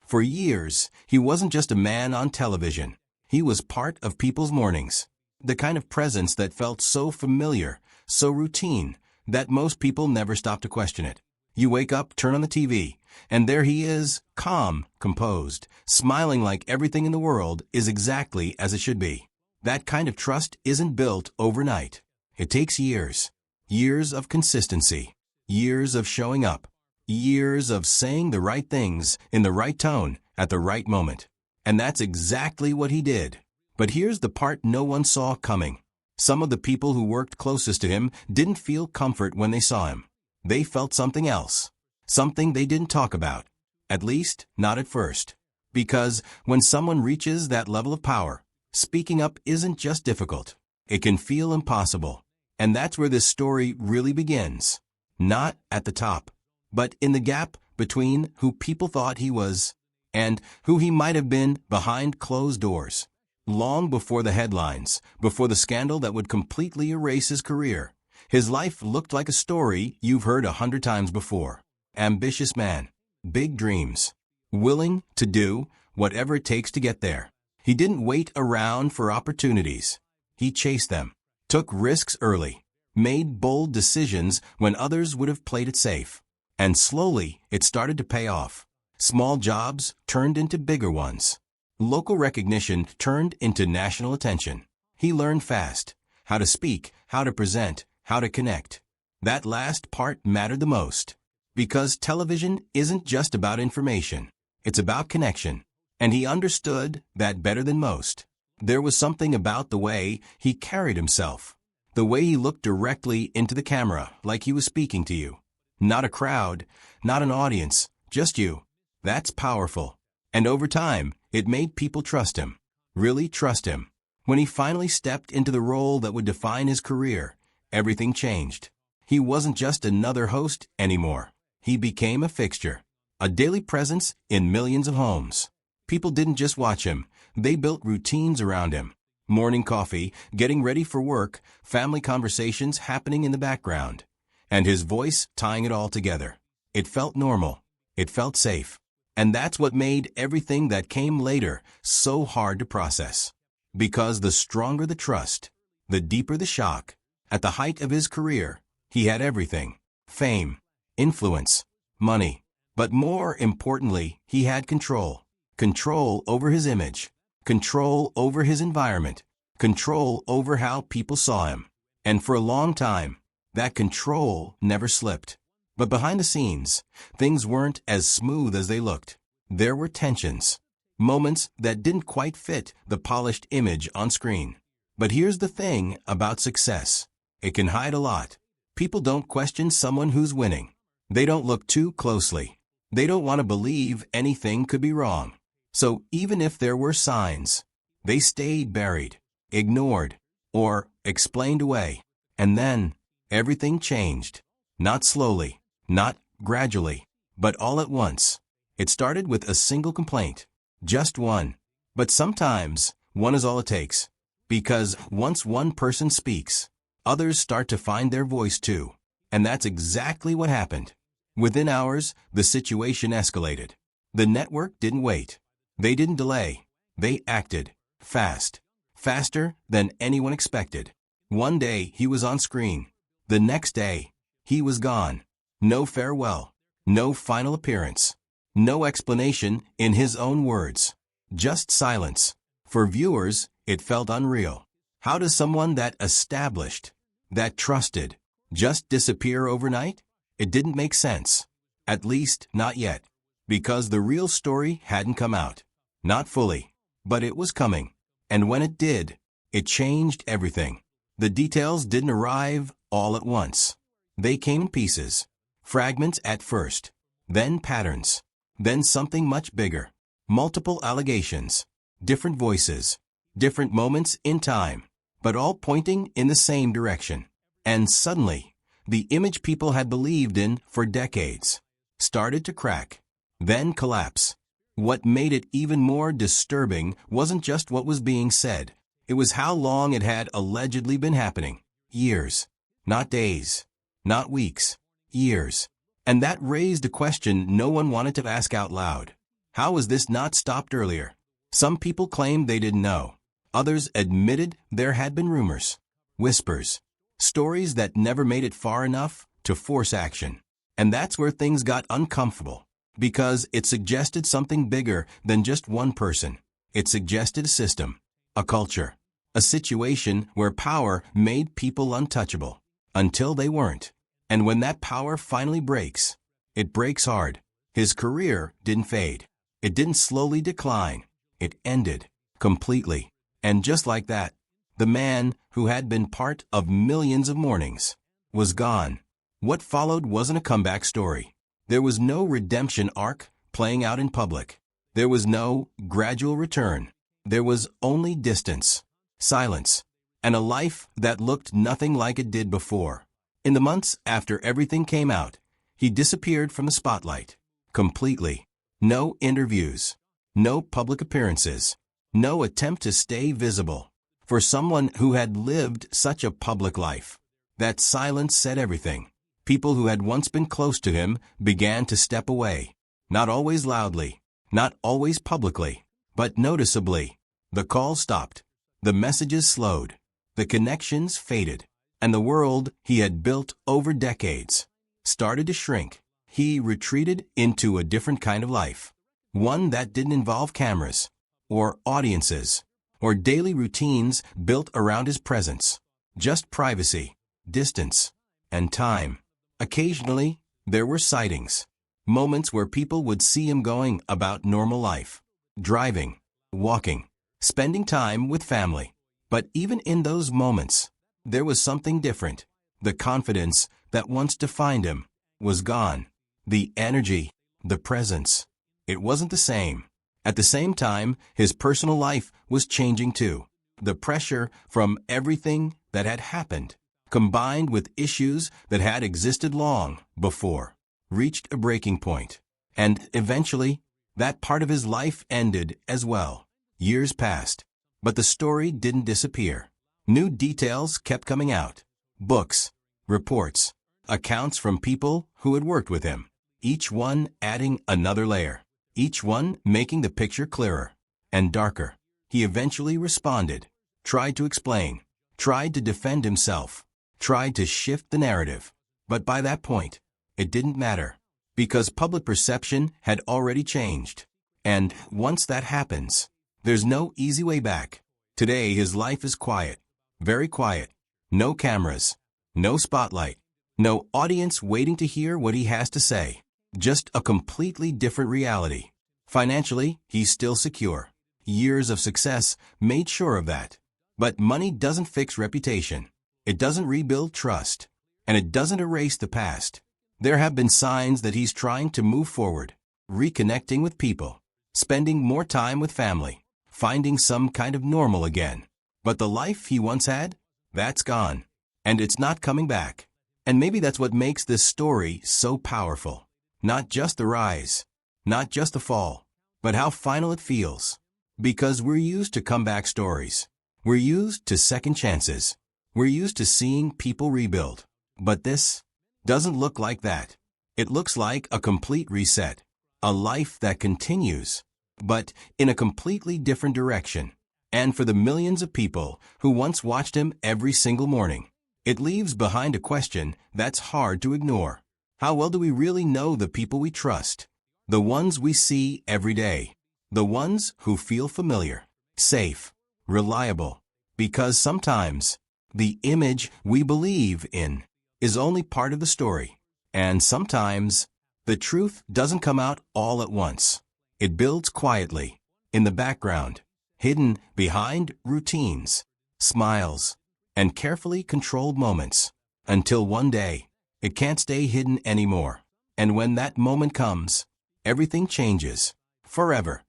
For years, he wasn't just a man on television. He was part of people's mornings. The kind of presence that felt so familiar, so routine, that most people never stop to question it. You wake up, turn on the TV, and there he is, calm, composed, smiling like everything in the world is exactly as it should be. That kind of trust isn't built overnight. It takes years. Years of consistency. Years of showing up. Years of saying the right things in the right tone at the right moment. And that's exactly what he did. But here's the part no one saw coming. Some of the people who worked closest to him didn't feel comfort when they saw him. They felt something else. Something they didn't talk about. At least, not at first. Because when someone reaches that level of power, speaking up isn't just difficult. It can feel impossible. And that's where this story really begins. Not at the top, but in the gap between who people thought he was and who he might have been behind closed doors. Long before the headlines, before the scandal that would completely erase his career, his life looked like a story you've heard 100 times before. Ambitious man, big dreams, willing to do whatever it takes to get there. He didn't wait around for opportunities. He chased them, took risks early, made bold decisions when others would have played it safe. And slowly, it started to pay off. Small jobs turned into bigger ones. Local recognition turned into national attention. He learned fast how to speak, how to present, how to connect. That last part mattered the most. Because television isn't just about information. It's about connection. And he understood that better than most. There was something about the way he carried himself. The way he looked directly into the camera, like he was speaking to you. Not a crowd, not an audience, just you. That's powerful. And over time, it made people trust him. Really trust him. When he finally stepped into the role that would define his career, everything changed. He wasn't just another host anymore. He became a fixture. A daily presence in millions of homes. People didn't just watch him. They built routines around him. Morning coffee, getting ready for work, family conversations happening in the background. And his voice tying it all together. It felt normal. It felt safe. And that's what made everything that came later so hard to process. Because the stronger the trust, the deeper the shock. At the height of his career, he had everything. Fame, influence, money. But more importantly, he had control. Control over his image. Control over his environment. Control over how people saw him. And for a long time, that control never slipped. But behind the scenes, things weren't as smooth as they looked. There were tensions. Moments that didn't quite fit the polished image on screen. But here's the thing about success. It can hide a lot. People don't question someone who's winning. They don't look too closely. They don't want to believe anything could be wrong. So even if there were signs, they stayed buried, ignored, or explained away. And then, everything changed. Not slowly, not gradually, but all at once. It started with a single complaint. Just one. But sometimes, one is all it takes. Because once one person speaks, others start to find their voice too. And that's exactly what happened. Within hours, the situation escalated. The network didn't wait. They didn't delay. They acted. Fast. Faster than anyone expected. One day, he was on screen. The next day, he was gone. No farewell. No final appearance. No explanation in his own words. Just silence. For viewers, it felt unreal. How does someone that established, that trusted, just disappear overnight? It didn't make sense. At least, not yet. Because the real story hadn't come out. Not fully. But it was coming. And when it did, it changed everything. The details didn't arrive all at once. They came in pieces. Fragments at first. Then patterns. Then something much bigger. Multiple allegations. Different voices. Different moments in time. But all pointing in the same direction. And suddenly, the image people had believed in for decades started to crack. Then collapse. What made it even more disturbing wasn't just what was being said. It was how long it had allegedly been happening. Years. Not days. Not weeks. Years. And that raised a question no one wanted to ask out loud. How was this not stopped earlier? Some people claimed they didn't know. Others admitted there had been rumors, whispers, stories that never made it far enough to force action. And that's where things got uncomfortable, because it suggested something bigger than just one person. It suggested a system, a culture, a situation where power made people untouchable, until they weren't. And when that power finally breaks, it breaks hard. His career didn't fade. It didn't slowly decline. It ended completely. And just like that, the man who had been part of millions of mornings was gone. What followed wasn't a comeback story. There was no redemption arc playing out in public. There was no gradual return. There was only distance, silence, and a life that looked nothing like it did before. In the months after everything came out, he disappeared from the spotlight. Completely. No interviews. No public appearances. No attempt to stay visible. For someone who had lived such a public life, that silence said everything. People who had once been close to him began to step away. Not always loudly, not always publicly, but noticeably. The calls stopped. The messages slowed. The connections faded. And the world he had built over decades started to shrink. He retreated into a different kind of life. One that didn't involve cameras, or audiences, or daily routines built around his presence. Just privacy, distance, and time. Occasionally, there were sightings. Moments where people would see him going about normal life. Driving, walking, spending time with family. But even in those moments, there was something different. The confidence that once defined him was gone. The energy, the presence. It wasn't the same. At the same time, his personal life was changing too. The pressure from everything that had happened, combined with issues that had existed long before, reached a breaking point. And eventually, that part of his life ended as well. Years passed, but the story didn't disappear. New details kept coming out. Books, reports, accounts from people who had worked with him. Each one adding another layer. Each one making the picture clearer and darker. He eventually responded, tried to explain, tried to defend himself, tried to shift the narrative. But by that point, it didn't matter, because public perception had already changed. And once that happens, there's no easy way back. Today his life is quiet, very quiet. No cameras, no spotlight, no audience waiting to hear what he has to say. Just a completely different reality. Financially, he's still secure. Years of success made sure of that. But money doesn't fix reputation. It doesn't rebuild trust. And it doesn't erase the past. There have been signs that he's trying to move forward, reconnecting with people, spending more time with family, finding some kind of normal again. But the life he once had, that's gone. And it's not coming back. And maybe that's what makes this story so powerful. Not just the rise, not just the fall, but how final it feels. Because we're used to comeback stories. We're used to second chances. We're used to seeing people rebuild. But this doesn't look like that. It looks like a complete reset. A life that continues, but in a completely different direction. And for the millions of people who once watched him every single morning, it leaves behind a question that's hard to ignore. How well do we really know the people we trust? The ones we see every day. The ones who feel familiar, safe, reliable. Because sometimes the image we believe in is only part of the story. And sometimes the truth doesn't come out all at once. It builds quietly, in the background, hidden behind routines, smiles, and carefully controlled moments. Until one day, it can't stay hidden anymore. And when that moment comes, everything changes. Forever.